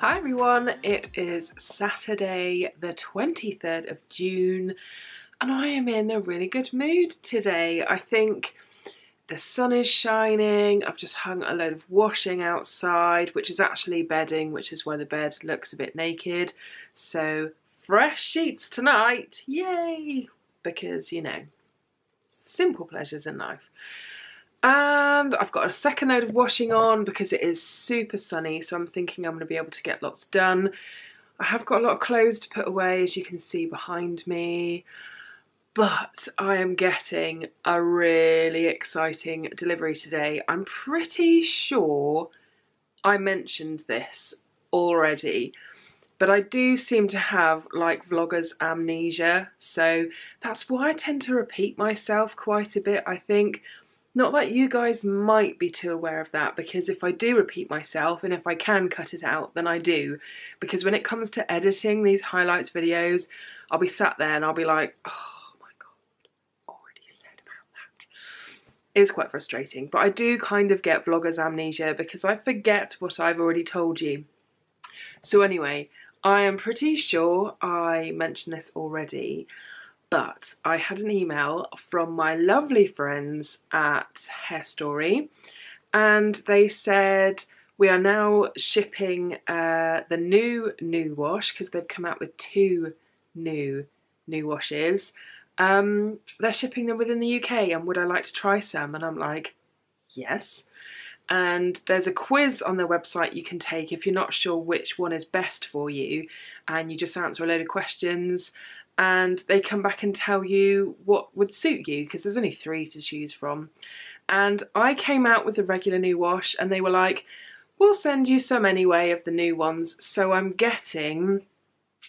Hi everyone, it is Saturday the 23rd of June and I am in a really good mood today. I think the sun is shining, I've just hung a load of washing outside, which is actually bedding, which is why the bed looks a bit naked. So fresh sheets tonight, yay! Because, you know, simple pleasures in life. And I've got a second load of washing on because it is super sunny, so I'm thinking I'm going to be able to get lots done. I have got a lot of clothes to put away, as you can see behind me, but I am getting a really exciting delivery today. I'm pretty sure I mentioned this already, but I do seem to have like vlogger's amnesia, so that's why I tend to repeat myself quite a bit, I think. Not that you guys might be too aware of that, because if I do repeat myself and if I can cut it out, then I do. Because when it comes to editing these highlights videos, I'll be sat there and I'll be like, oh my God, already said about that. It's quite frustrating, but I do kind of get vlogger's amnesia because I forget what I've already told you. So anyway, I am pretty sure I mentioned this already, but I had an email from my lovely friends at Hair Story, and they said we are now shipping the new wash, because they've come out with two new washes. They're shipping them within the UK, and would I like to try some? And I'm like, yes. And there's a quiz on their website you can take if you're not sure which one is best for you, and you just answer a load of questions and they come back and tell you what would suit you, because there's only 3 to choose from. And I came out with the regular new wash and they were like, we'll send you some anyway of the new ones. So I'm getting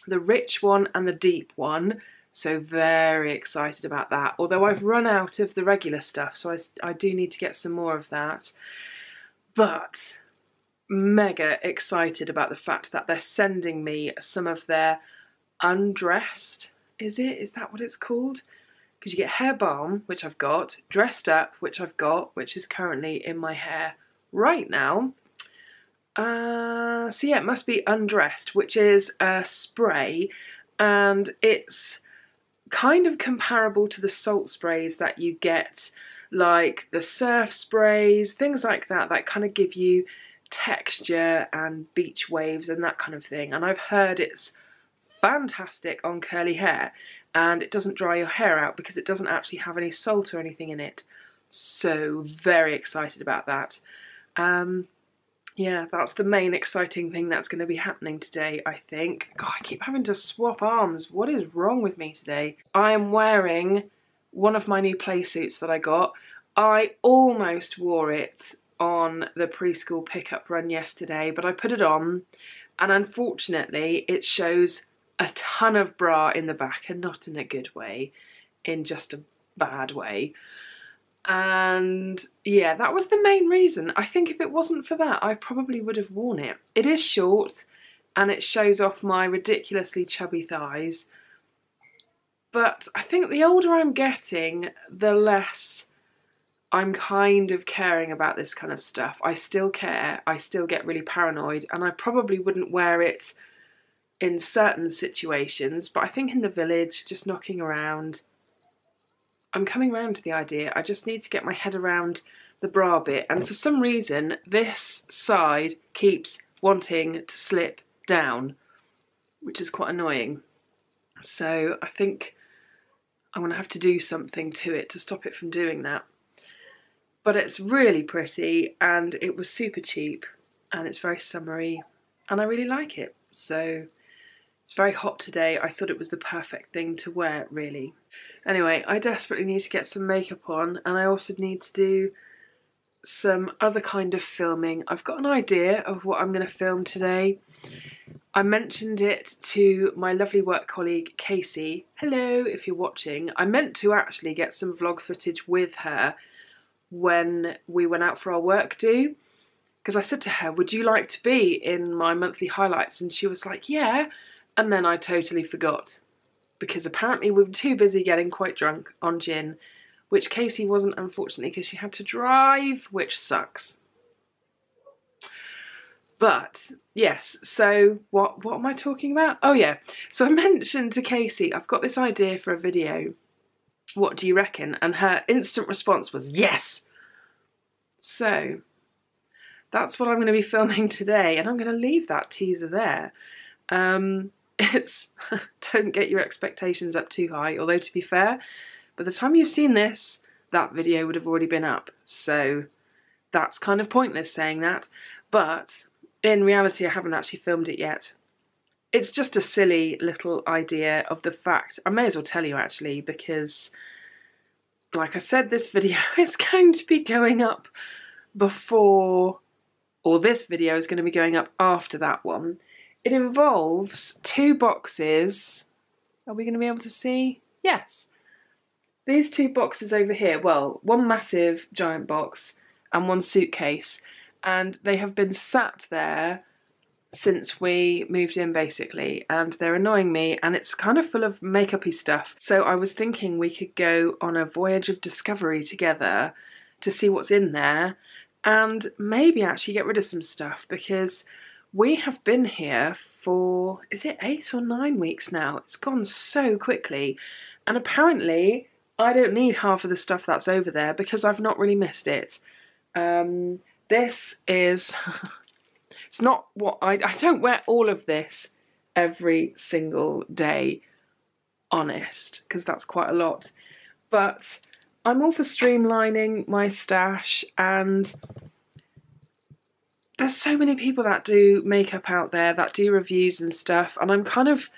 the rich one and the deep one, so very excited about that. Although I've run out of the regular stuff, so I do need to get some more of that. But mega excited about the fact that they're sending me some of their undressed, is that what it's called? Because you get hair balm, which I've got, dressed up, which I've got, which is currently in my hair right now. So yeah, it must be undressed, which is a spray, and it's kind of comparable to the salt sprays that you get, like the surf sprays, things like that, that kind of give you texture and beach waves and that kind of thing. And I've heard it's fantastic on curly hair, and it doesn't dry your hair out because it doesn't actually have any salt or anything in it. So very excited about that. Yeah, that's the main exciting thing that's going to be happening today, I think. God, I keep having to swap arms. What is wrong with me today? I am wearing one of my new play suits that I got. I almost wore it on the preschool pickup run yesterday, but I put it on and unfortunately it shows a ton of bra in the back, and not in a good way, in just a bad way. And yeah, that was the main reason. I think if it wasn't for that, I probably would have worn it. It is short and it shows off my ridiculously chubby thighs, but I think the older I'm getting, the less I'm kind of caring about this kind of stuff. I still care, I still get really paranoid, and I probably wouldn't wear it in certain situations, but I think in the village, just knocking around, I'm coming round to the idea. I just need to get my head around the bra bit, and for some reason this side keeps wanting to slip down, which is quite annoying. So I think I'm going to have to do something to it to stop it from doing that. But it's really pretty and it was super cheap and it's very summery and I really like it. So it's very hot today. I thought it was the perfect thing to wear, really. Anyway, I desperately need to get some makeup on, and I also need to do some other kind of filming. I've got an idea of what I'm going to film today. I mentioned it to my lovely work colleague Casey. Hello, if you're watching. I meant to actually get some vlog footage with her when we went out for our work do, because I said to her, would you like to be in my monthly highlights? And she was like, yeah. And then I totally forgot, because apparently we were too busy getting quite drunk on gin, which Casey wasn't, unfortunately, because she had to drive, which sucks. But yes, so what am I talking about? Oh yeah, so I mentioned to Casey, I've got this idea for a video. What do you reckon? And her instant response was yes. So that's what I'm going to be filming today, and I'm going to leave that teaser there. It's don't get your expectations up too high, although to be fair, by the time you've seen this, that video would have already been up. So that's kind of pointless saying that, but in reality I haven't actually filmed it yet. It's just a silly little idea of the fact, I may as well tell you actually, because like I said, this video is going to be going up before, or this video is going to be going up after that one. It involves 2 boxes. Are we going to be able to see? Yes. These 2 boxes over here, well, one massive giant box and one suitcase, and they have been sat there since we moved in basically, and they're annoying me, and it's kind of full of makeup-y stuff. So I was thinking we could go on a voyage of discovery together to see what's in there and maybe actually get rid of some stuff, because we have been here for, is it 8 or 9 weeks now? It's gone so quickly, and apparently I don't need half of the stuff that's over there because I've not really missed it. This is, it's not what I don't wear all of this every single day, honest, because that's quite a lot. But I'm all for streamlining my stash, and there's so many people that do makeup out there, that do reviews and stuff, and I'm kind of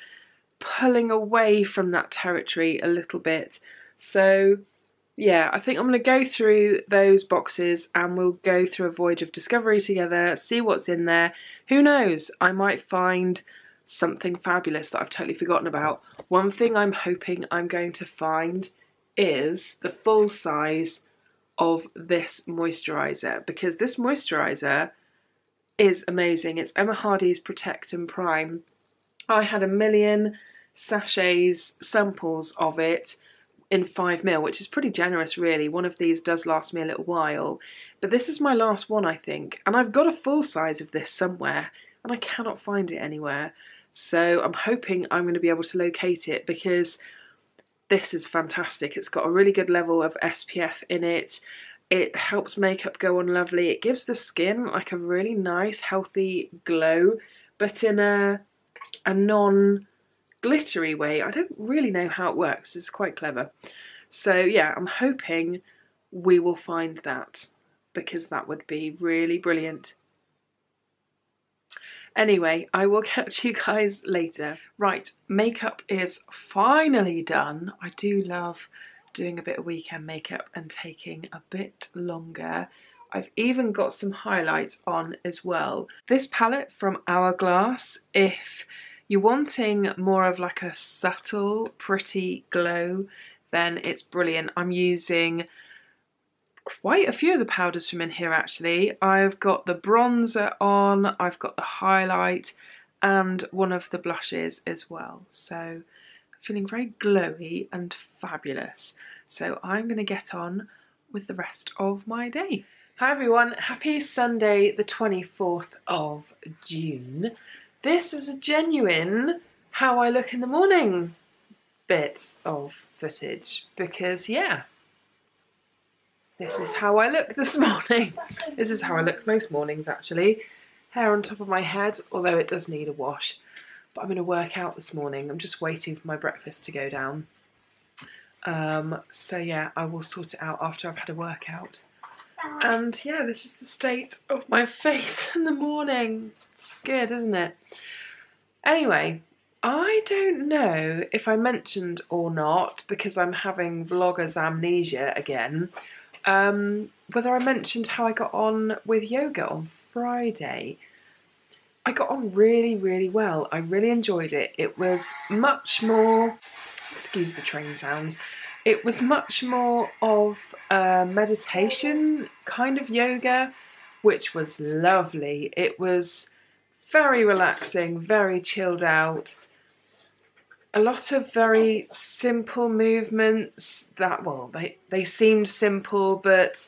pulling away from that territory a little bit. So yeah, I think I'm going to go through those boxes and we'll go through a voyage of discovery together, see what's in there. Who knows, I might find something fabulous that I've totally forgotten about. One thing I'm hoping I'm going to find is the full size of this moisturiser, because this moisturiser is amazing. It's Emma Hardy's Protect and Prime. I had 1 million sachets, samples of it in 5ml, which is pretty generous really. One of these does last me a little while, but this is my last one I think, and I've got a full size of this somewhere and I cannot find it anywhere. So I'm hoping I'm going to be able to locate it, because this is fantastic. It's got a really good level of SPF in it. It helps makeup go on lovely. It gives the skin like a really nice healthy glow, but in a non-glittery way. I don't really know how it works. It's quite clever. So yeah, I'm hoping we will find that, because that would be really brilliant. Anyway, I will catch you guys later. Right, makeup is finally done. I do love doing a bit of weekend makeup and taking a bit longer. I've even got some highlights on as well. This palette from Hourglass, if you're wanting more of like a subtle, pretty glow, then it's brilliant. I'm using quite a few of the powders from in here actually. I've got the bronzer on, I've got the highlight, and one of the blushes as well. So I'm feeling very glowy and fabulous. So I'm going to get on with the rest of my day. Hi everyone, happy Sunday the 24th of June. This is a genuine how I look in the morning bit of footage, because yeah, this is how I look this morning. This is how I look most mornings actually. Hair on top of my head, although it does need a wash. But I'm going to work out this morning. I'm just waiting for my breakfast to go down. So yeah, I will sort it out after I've had a workout. And yeah, this is the state of my face in the morning. It's good, isn't it? Anyway, I don't know if I mentioned or not, because I'm having vlogger's amnesia again, whether I mentioned how I got on with yoga on Friday. I got on really, really well. I really enjoyed it. It was much more, excuse the train sounds, it was much more of a meditation kind of yoga, which was lovely. It was very relaxing, very chilled out. A lot of very simple movements that, well, they seemed simple, but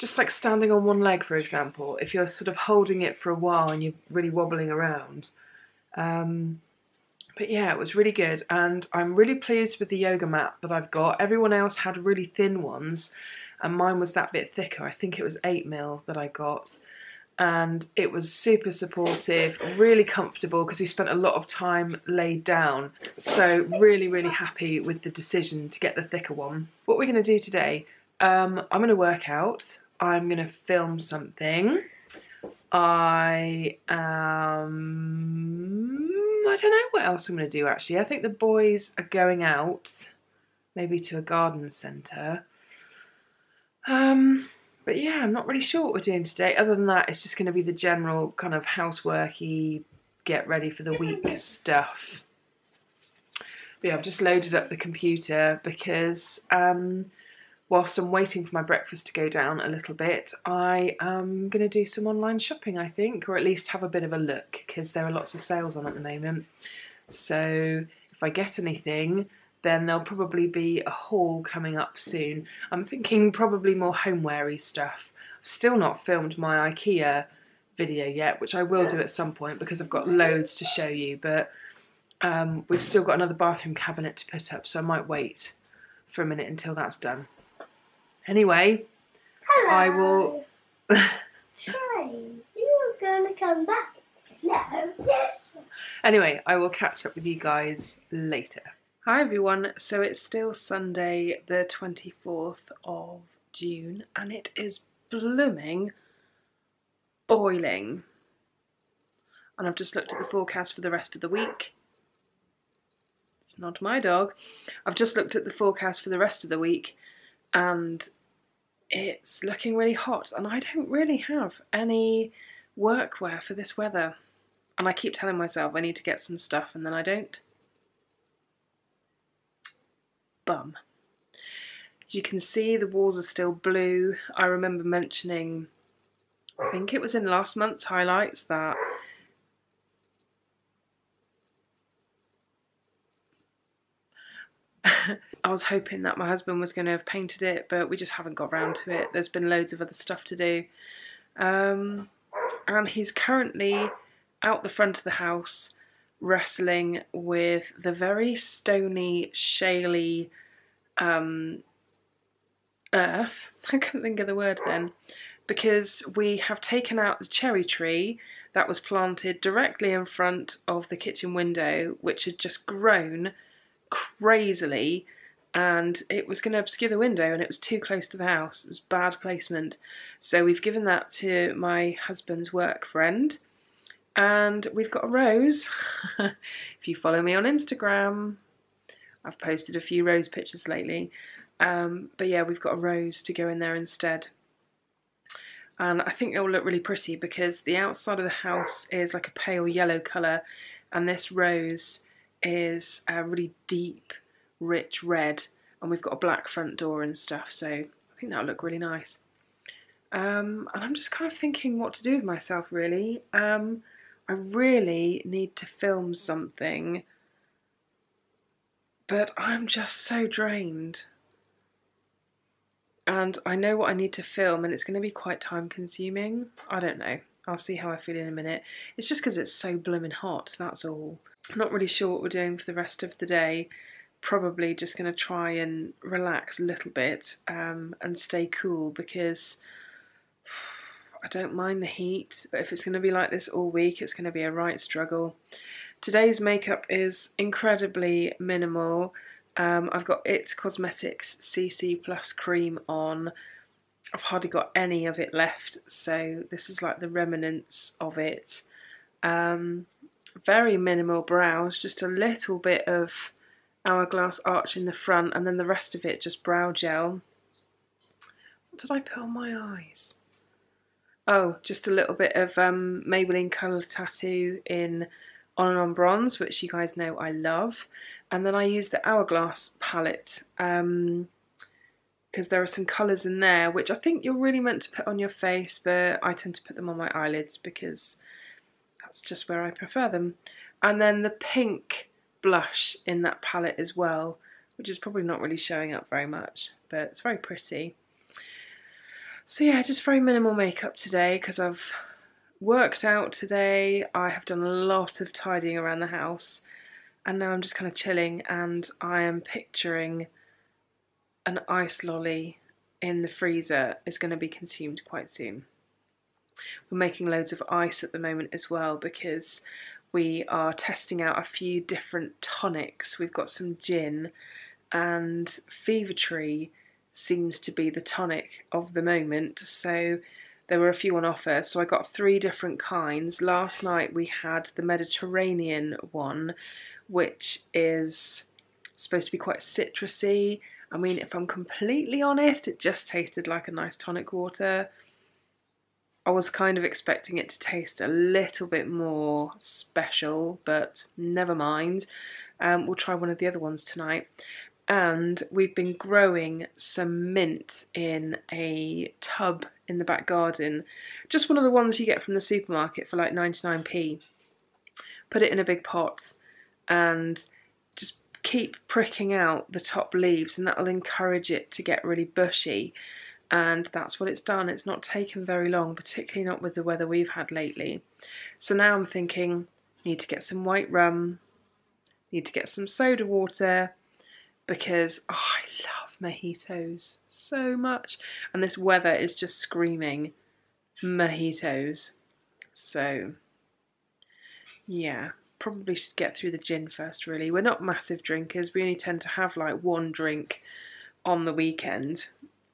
just like standing on one leg, for example, if you're sort of holding it for a while and you're really wobbling around. But yeah, it was really good, and I'm really pleased with the yoga mat that I've got. Everyone else had really thin ones, and mine was that bit thicker. I think it was 8mm that I got, and it was super supportive, really comfortable, because we spent a lot of time laid down. So really, really happy with the decision to get the thicker one. What we're going to do today, I'm going to work out, I'm going to film something. I don't know what else I'm going to do actually. I think the boys are going out, maybe to a garden centre. But yeah, I'm not really sure what we're doing today. Other than that, it's just going to be the general kind of houseworky, get ready for the week stuff. But yeah, I've just loaded up the computer because whilst I'm waiting for my breakfast to go down a little bit, I am going to do some online shopping, I think, or at least have a bit of a look, because there are lots of sales on at the moment. So if I get anything, then there'll probably be a haul coming up soon. I'm thinking probably more homeware-y stuff. I've still not filmed my IKEA video yet, which I will do at some point because I've got loads to show you, but we've still got another bathroom cabinet to put up, so I might wait for a minute until that's done. Anyway, hello. I will... Train, you're going to come back. No, yes. Anyway, I will catch up with you guys later. Hi everyone, so it's still Sunday the 24th of June and it is blooming boiling. And I've just looked at the forecast for the rest of the week. It's not my dog. I've just looked at the forecast for the rest of the week and it's looking really hot, and I don't really have any workwear for this weather. And I keep telling myself I need to get some stuff and then I don't. Bum. As you can see, the walls are still blue. I remember mentioning, I think it was in last month's highlights, that I was hoping that my husband was going to have painted it, but we just haven't got round to it. There's been loads of other stuff to do. And he's currently out the front of the house wrestling with the very stony, shaly earth. I couldn't think of the word then. Because we have taken out the cherry tree that was planted directly in front of the kitchen window, which had just grown crazily, and it was going to obscure the window and it was too close to the house. It was bad placement. So we've given that to my husband's work friend, and we've got a rose. If you follow me on Instagram, I've posted a few rose pictures lately. But yeah, we've got a rose to go in there instead. And I think it will look really pretty because the outside of the house is like a pale yellow colour, and this rose is a really deep, rich red, and we've got a black front door and stuff, so I think that'll look really nice. And I'm just kind of thinking what to do with myself, really. I really need to film something, but I'm just so drained. And I know what I need to film, and it's going to be quite time consuming. I don't know. I'll see how I feel in a minute. It's just because it's so blooming hot, that's all. I'm not really sure what we're doing for the rest of the day. Probably just going to try and relax a little bit and stay cool, because I don't mind the heat, but if it's going to be like this all week, it's going to be a right struggle. Today's makeup is incredibly minimal. I've got It Cosmetics CC Plus cream on. I've hardly got any of it left, so this is like the remnants of it. Very minimal brows, just a little bit of Hourglass Arch in the front, and then the rest of it just brow gel. What did I put on my eyes? Oh, just a little bit of Maybelline Colour Tattoo in On and On Bronze, which you guys know I love. And then I use the Hourglass palette, because there are some colours in there which I think you're really meant to put on your face, but I tend to put them on my eyelids because that's just where I prefer them. And then the pink blush in that palette as well, which is probably not really showing up very much, but it's very pretty. So yeah, just very minimal makeup today because I've worked out today. I have done a lot of tidying around the house and now I'm just kind of chilling, and I am picturing an ice lolly in the freezer is going to be consumed quite soon. We're making loads of ice at the moment as well because we are testing out a few different tonics. We've got some gin, and Fever Tree seems to be the tonic of the moment, so there were a few on offer, so I got 3 different kinds. Last night we had the Mediterranean one, which is supposed to be quite citrusy. I mean, if I'm completely honest, it just tasted like a nice tonic water. I was kind of expecting it to taste a little bit more special, but never mind. We'll try one of the other ones tonight. And we've been growing some mint in a tub in the back garden. Just one of the ones you get from the supermarket for like 99p. Put it in a big pot and just keep pricking out the top leaves, and that'll encourage it to get really bushy. And that's what it's done. It's not taken very long, particularly not with the weather we've had lately. So now I'm thinking, need to get some white rum, need to get some soda water, because I love mojitos so much. And this weather is just screaming mojitos. So yeah, probably should get through the gin first really. We're not massive drinkers. We only tend to have like one drink on the weekend.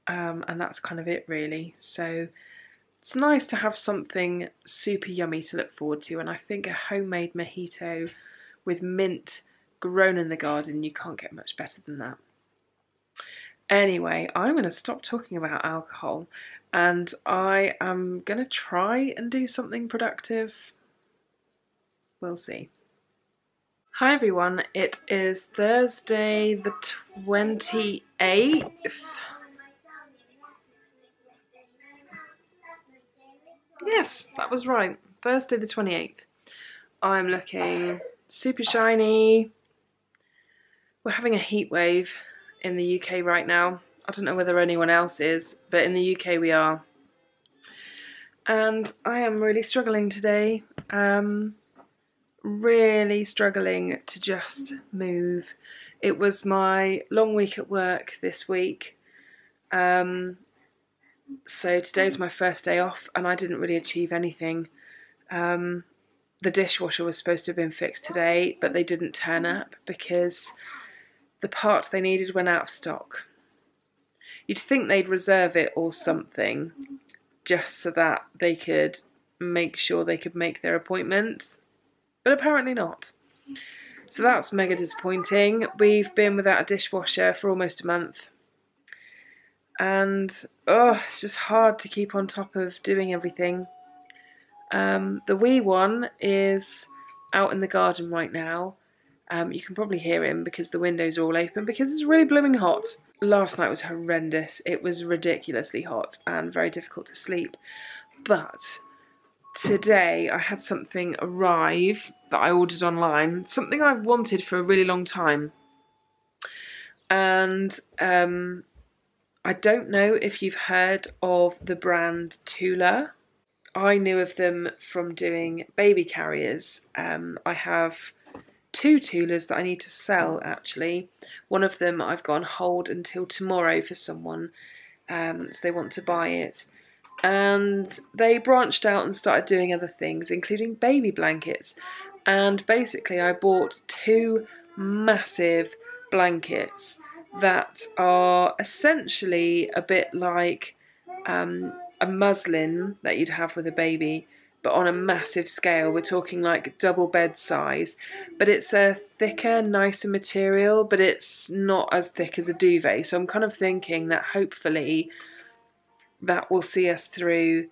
And that's kind of it really. So it's nice to have something super yummy to look forward to, and I think a homemade mojito with mint grown in the garden, you can't get much better than that. Anyway, I'm going to stop talking about alcohol and I am going to try and do something productive. We'll see. Hi everyone, it is Thursday the 28th. Yes, that was right. Thursday the 28th. I'm looking super shiny. We're having a heat wave in the UK right now. I don't know whether anyone else is, but in the UK we are. And I am really struggling today. Really struggling to just move. It was my long week at work this week. So today's my first day off and I didn't really achieve anything. The dishwasher was supposed to have been fixed today, but they didn't turn up because the part they needed went out of stock. You'd think they'd reserve it or something just so that they could make sure they could make their appointments, but apparently not. So that's mega disappointing. We've been without a dishwasher for almost a month. And it's just hard to keep on top of doing everything. The wee one is out in the garden right now. You can probably hear him because the windows are all open because it's really blooming hot. Last night was horrendous. It was ridiculously hot and very difficult to sleep. But today I had something arrive that I ordered online, something I've wanted for a really long time. And I don't know if you've heard of the brand Tula. I knew of them from doing baby carriers. I have 2 Tulas that I need to sell actually. One of them I've got on hold until tomorrow for someone, so they want to buy it. And they branched out and started doing other things, including baby blankets. And basically I bought 2 massive blankets that are essentially a bit like a muslin that you'd have with a baby, but on a massive scale. We're talking like double bed size, but it's a thicker, nicer material, but it's not as thick as a duvet. So I'm kind of thinking that hopefully that will see us through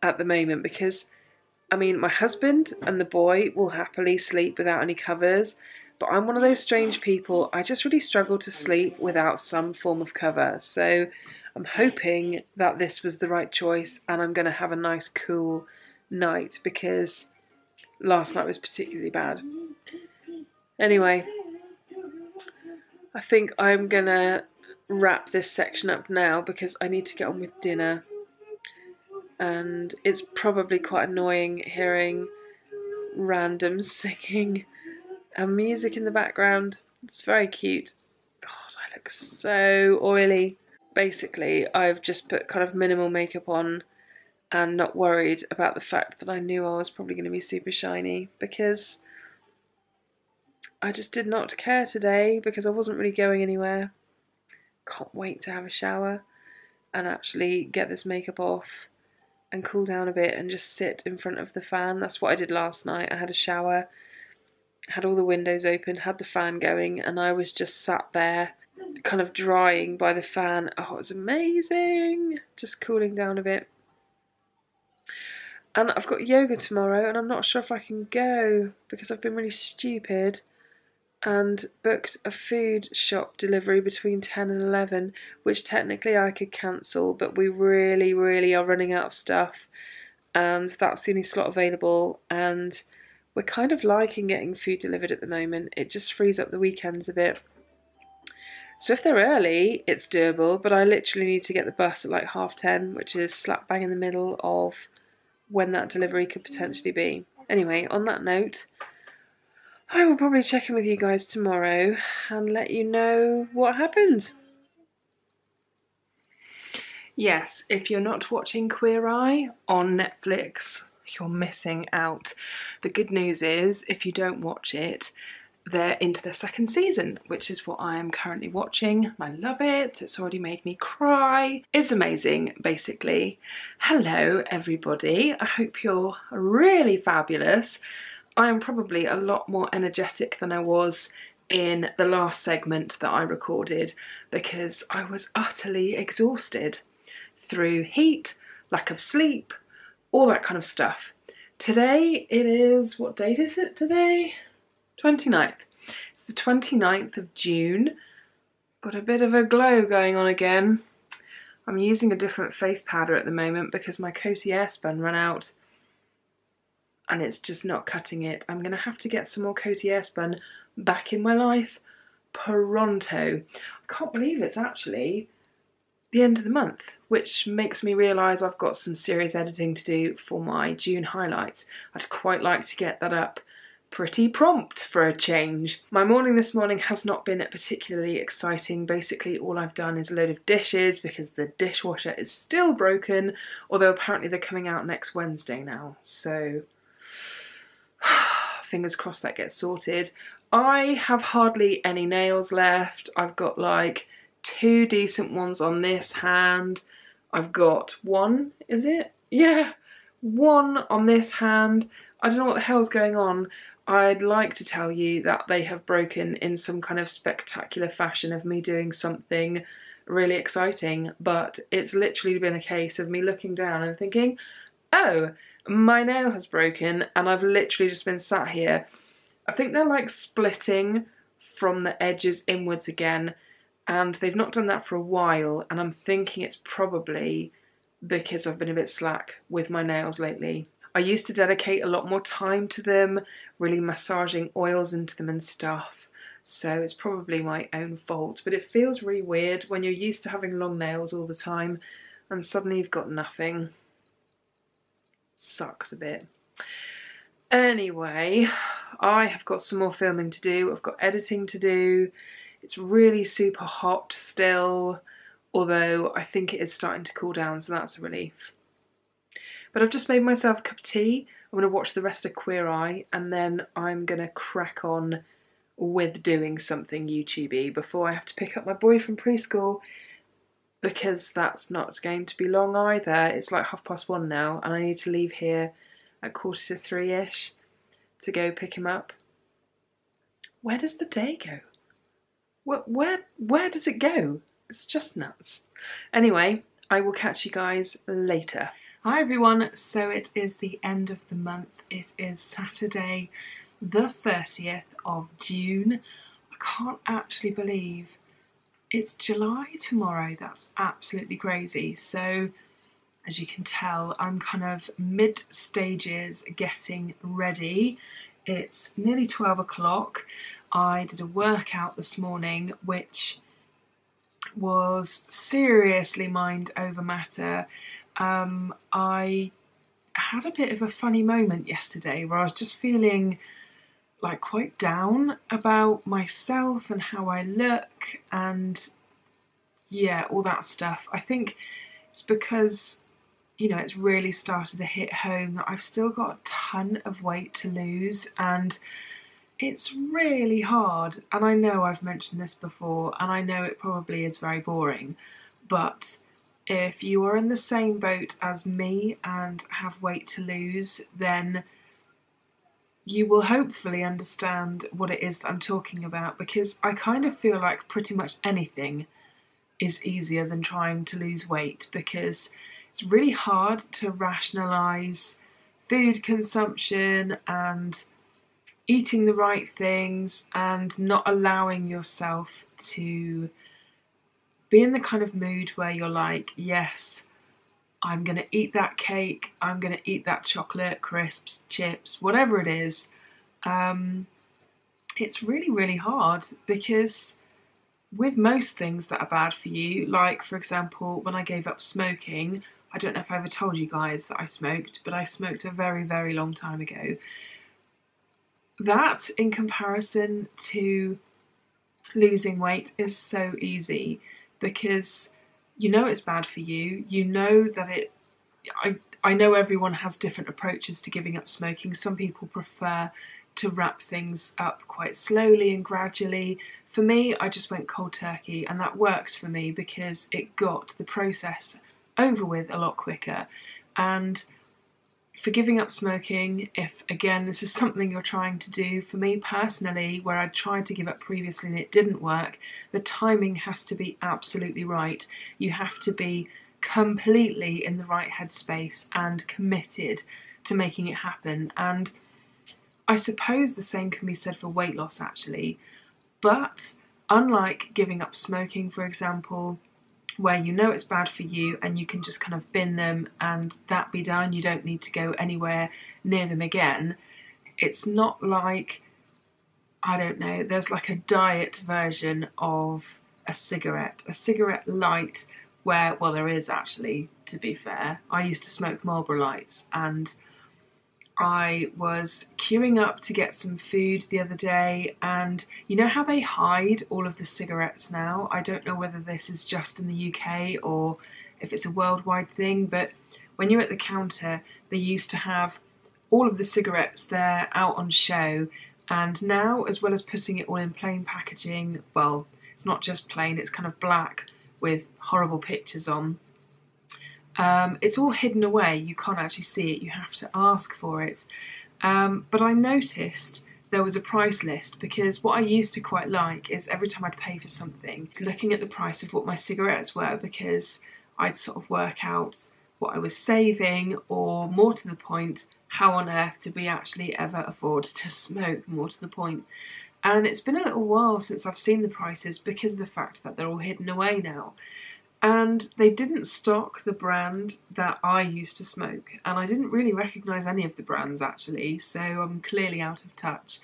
at the moment, because I mean, my husband and the boy will happily sleep without any covers, but I'm one of those strange people, I just really struggle to sleep without some form of cover. So I'm hoping that this was the right choice and I'm going to have a nice cool night, because last night was particularly bad. Anyway, I think I'm going to wrap this section up now because I need to get on with dinner. and it's probably quite annoying hearing random singing and music in the background. It's very cute. God, I look so oily. Basically, I've just put kind of minimal makeup on and not worried about the fact that I knew I was probably going to be super shiny, because I just did not care today because I wasn't really going anywhere. Can't wait to have a shower and actually get this makeup off and cool down a bit and just sit in front of the fan. That's what I did last night. I had a shower, had all the windows open, had the fan going, and I was just sat there kind of drying by the fan. Oh, it was amazing. Just cooling down a bit. And I've got yoga tomorrow and I'm not sure if I can go because I've been really stupid and booked a food shop delivery between 10 and 11, which technically I could cancel, but we really are running out of stuff and that's the only slot available, and we're kind of liking getting food delivered at the moment. It just frees up the weekends a bit. So if they're early, it's doable, but I literally need to get the bus at like 10:30, which is slap bang in the middle of when that delivery could potentially be. Anyway, on that note, I will probably check in with you guys tomorrow and let you know what happened. Yes, if you're not watching Queer Eye on Netflix, you're missing out. The good news is, if you don't watch it, they're into their second season, which is what I am currently watching. I love it. It's already made me cry. It's amazing, basically. Hello, everybody. I hope you're really fabulous. I am probably a lot more energetic than I was in the last segment that I recorded because I was utterly exhausted through heat, lack of sleep, all that kind of stuff. Today it is, what date is it today? 29th. It's the 29th of June. Got a bit of a glow going on again. I'm using a different face powder at the moment because my Coty Spun ran out and it's just not cutting it. I'm going to have to get some more Coty Spun back in my life pronto. I can't believe it's actually the end of the month, which makes me realise I've got some serious editing to do for my June highlights. I'd quite like to get that up pretty prompt for a change. My morning this morning has not been particularly exciting. Basically all I've done is a load of dishes because the dishwasher is still broken, although apparently they're coming out next Wednesday now, so fingers crossed that gets sorted. I have hardly any nails left. I've got like 2 decent ones on this hand. I've got one, is it? Yeah, one on this hand. I don't know what the hell's going on. I'd like to tell you that they have broken in some kind of spectacular fashion of me doing something really exciting, but it's literally been a case of me looking down and thinking, oh, my nail has broken, and I've literally just been sat here. I think they're like splitting from the edges inwards again, and they've not done that for a while, and I'm thinking it's probably because I've been a bit slack with my nails lately. I used to dedicate a lot more time to them, really massaging oils into them and stuff, so it's probably my own fault, but it feels really weird when you're used to having long nails all the time and suddenly you've got nothing. Sucks a bit. Anyway, I have got some more filming to do, I've got editing to do. It's really super hot still, although I think it is starting to cool down, so that's a relief. But I've just made myself a cup of tea. I'm going to watch the rest of Queer Eye and then I'm going to crack on with doing something YouTubey before I have to pick up my boy from preschool, because that's not going to be long either. It's like 1:30 now and I need to leave here at 2:45-ish to go pick him up. Where does the day go? Where does it go? It's just nuts. Anyway, I will catch you guys later. Hi everyone, so it is the end of the month. It is Saturday the 30th of June. I can't actually believe it's July tomorrow. That's absolutely crazy. So as you can tell, I'm kind of mid stages getting ready. It's nearly 12 o'clock. I did a workout this morning which was seriously mind over matter. I had a bit of a funny moment yesterday where I was just feeling like quite down about myself and how I look and yeah, all that stuff. I think it's because, you know, it's really started to hit home that I've still got a ton of weight to lose and it's really hard. And I know I've mentioned this before and I know it probably is very boring, but if you are in the same boat as me and have weight to lose, then you will hopefully understand what it is that I'm talking about, because I kind of feel like pretty much anything is easier than trying to lose weight, because it's really hard to rationalize food consumption and eating the right things and not allowing yourself to be in the kind of mood where you're like, yes, I'm going to eat that cake, I'm going to eat that chocolate, crisps, chips, whatever it is. It's really, really hard, because with most things that are bad for you, like for example, when I gave up smoking, I don't know if I ever told you guys that I smoked, but I smoked a very, very long time ago. That, in comparison to losing weight, is so easy, because you know it's bad for you, you know that I know everyone has different approaches to giving up smoking. Some people prefer to wrap things up quite slowly and gradually. For me, I just went cold turkey, and that worked for me because it got the process over with a lot quicker. And for giving up smoking, if again this is something you're trying to do, for me personally, where I tried to give up previously and it didn't work, the timing has to be absolutely right. You have to be completely in the right headspace and committed to making it happen. And I suppose the same can be said for weight loss actually, but unlike giving up smoking, for example, where you know it's bad for you and you can just kind of bin them and that be done, you don't need to go anywhere near them again. It's not like, I don't know, there's like a diet version of a cigarette light, where, well, there is actually, to be fair. I used to smoke Marlboro Lights, and I was queuing up to get some food the other day, and you know how they hide all of the cigarettes now? I don't know whether this is just in the UK or if it's a worldwide thing, but when you're at the counter, they used to have all of the cigarettes there out on show, and now, as well as putting it all in plain packaging, well, it's not just plain, it's kind of black with horrible pictures on. It's all hidden away, you can't actually see it, you have to ask for it. But I noticed there was a price list, because what I used to quite like is every time I'd pay for something, looking at the price of what my cigarettes were, because I'd sort of work out what I was saving, or more to the point, how on earth did we actually ever afford to smoke, more to the point. And it's been a little while since I've seen the prices, because of the fact that they're all hidden away now. And they didn't stock the brand that I used to smoke, and I didn't really recognise any of the brands actually, so I'm clearly out of touch.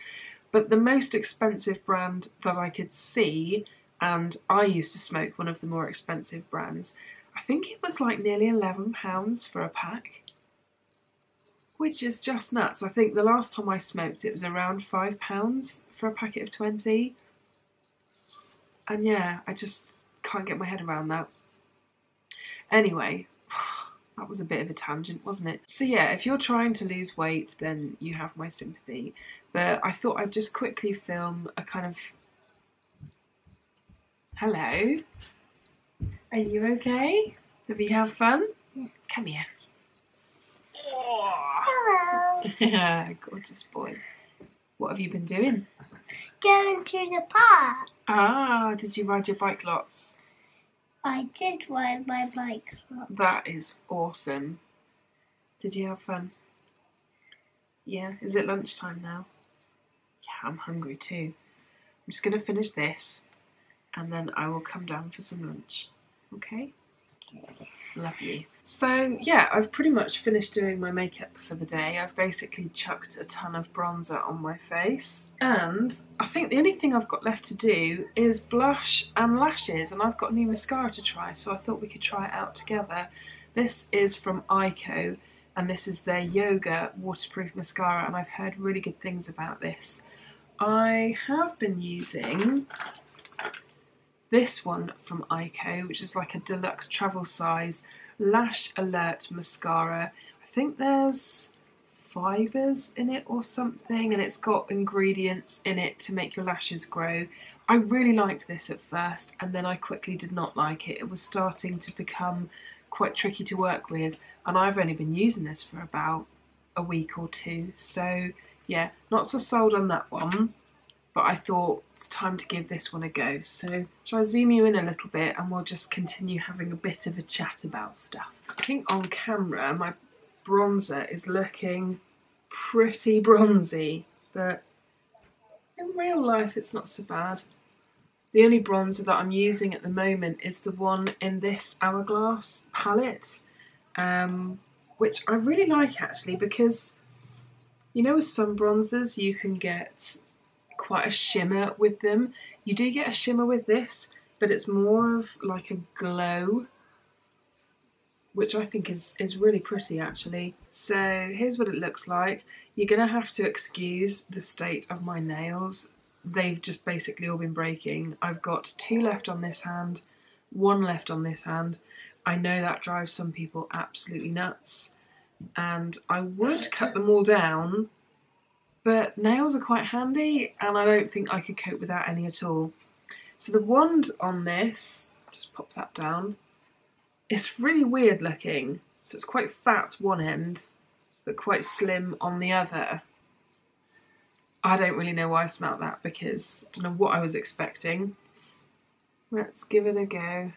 But the most expensive brand that I could see, and I used to smoke one of the more expensive brands, I think it was like nearly £11 for a pack, which is just nuts. I think the last time I smoked it was around £5 for a packet of 20, and yeah, I just can't get my head around that. Anyway, that was a bit of a tangent, wasn't it? So yeah, if you're trying to lose weight, then you have my sympathy. But I thought I'd just quickly film a kind of... Hello? Are you okay? Did we have fun? Yeah. Come here. Hello. Gorgeous boy. What have you been doing? Going to the park. Ah, did you ride your bike lots? I did ride my bike. That is awesome. Did you have fun? Yeah, is it lunchtime now? Yeah, I'm hungry too. I'm just going to finish this and then I will come down for some lunch. Okay? Okay. Lovely. So yeah, I've pretty much finished doing my makeup for the day. I've basically chucked a ton of bronzer on my face, and I think the only thing I've got left to do is blush and lashes, and I've got new mascara to try, so I thought we could try it out together. This is from Ico, and this is their Yoga waterproof mascara, and I've heard really good things about this. I have been using this one from Ico, which is like a deluxe travel size Lash Alert mascara. I think there's fibres in it or something, and it's got ingredients in it to make your lashes grow. I really liked this at first, and then I quickly did not like it. It was starting to become quite tricky to work with, and I've only been using this for about a week or two, so yeah, not so sold on that one. But I thought it's time to give this one a go. So shall I zoom you in a little bit and we'll just continue having a bit of a chat about stuff. I think on camera my bronzer is looking pretty bronzy, but in real life it's not so bad. The only bronzer that I'm using at the moment is the one in this Hourglass palette, which I really like actually, because you know with some bronzers you can get quite a shimmer with them. You do get a shimmer with this, but it's more of like a glow, which I think is really pretty actually. So here's what it looks like. You're gonna have to excuse the state of my nails. They've just basically all been breaking. I've got 2 left on this hand, 1 left on this hand. I know that drives some people absolutely nuts, and I would cut them all down, but nails are quite handy and I don't think I could cope without any at all. So the wand on this, just pop that down, it's really weird looking. So it's quite fat one end, but quite slim on the other. I don't really know why I smelt that, because I don't know what I was expecting. Let's give it a go.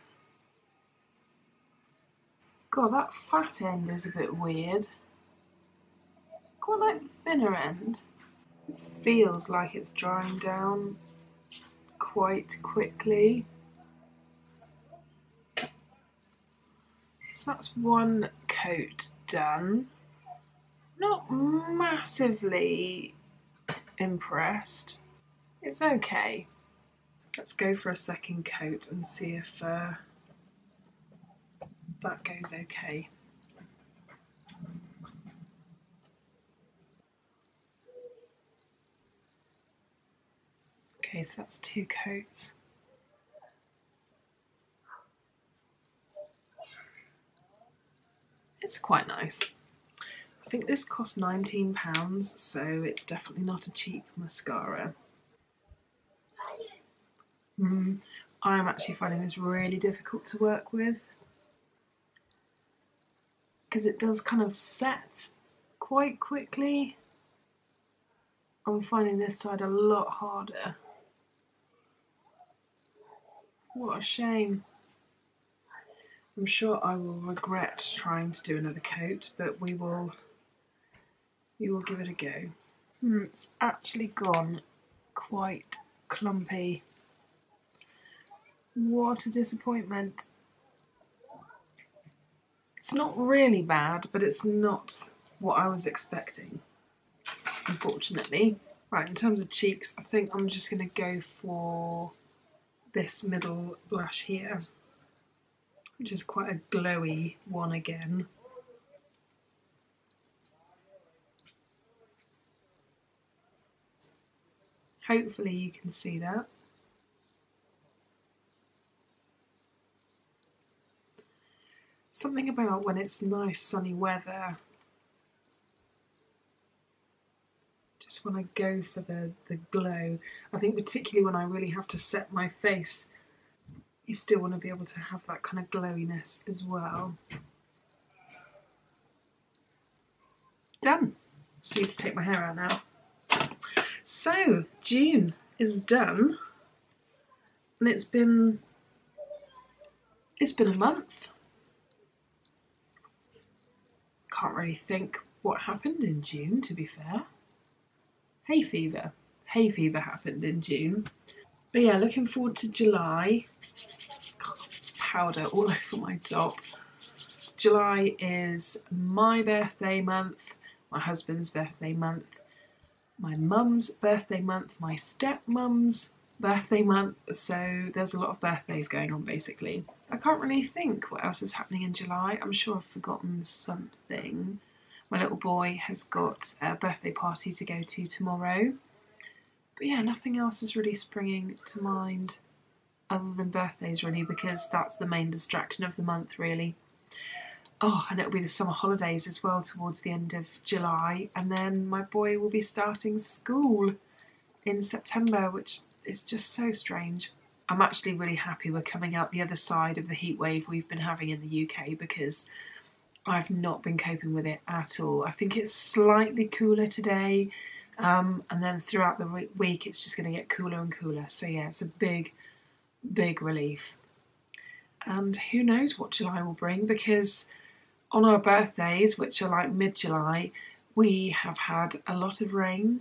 God, that fat end is a bit weird. Quite like the thinner end. It feels like it's drying down quite quickly. So that's one coat done. Not massively impressed. It's okay. Let's go for a second coat and see if that goes okay. Okay, so that's 2 coats. It's quite nice. I think this cost £19, so it's definitely not a cheap mascara. I'm actually finding this really difficult to work with, because it does kind of set quite quickly. I'm finding this side a lot harder. What a shame. I'm sure I will regret trying to do another coat, but we will give it a go. It's actually gone quite clumpy. What a disappointment. It's not really bad, but it's not what I was expecting, unfortunately. Right, in terms of cheeks, I think I'm just going to go for this middle blush here, which is quite a glowy one again. Hopefully you can see that. Something about when it's nice sunny weather, just when I go for the glow. I think particularly when I really have to set my face, you still want to be able to have that kind of glowiness as well. Done. Just need to take my hair out now. So June is done, and it's been a month. Can't really think what happened in June, to be fair. Hay fever happened in June. But yeah, looking forward to July. Powder all over my top. July is my birthday month, my husband's birthday month, my mum's birthday month, my stepmum's birthday month, so there's a lot of birthdays going on basically. I can't really think what else is happening in July. I'm sure I've forgotten something. My little boy has got a birthday party to go to tomorrow. But yeah, nothing else is really springing to mind other than birthdays really, because that's the main distraction of the month really. Oh, and it'll be the summer holidays as well towards the end of July, and then my boy will be starting school in September, which is just so strange. I'm actually really happy we're coming out the other side of the heat wave we've been having in the UK, because I've not been coping with it at all. I think it's slightly cooler today, and then throughout the week it's just going to get cooler and cooler. So yeah, it's a big relief. And who knows what July will bring, because on our birthdays, which are like mid-July, we have had a lot of rain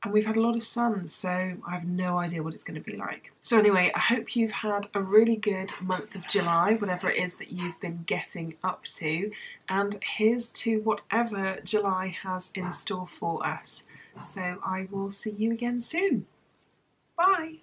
and we've had a lot of sun, so I have no idea what it's going to be like. So anyway, I hope you've had a really good month of July, whatever it is that you've been getting up to, and here's to whatever July has in store for us. So I will see you again soon. Bye!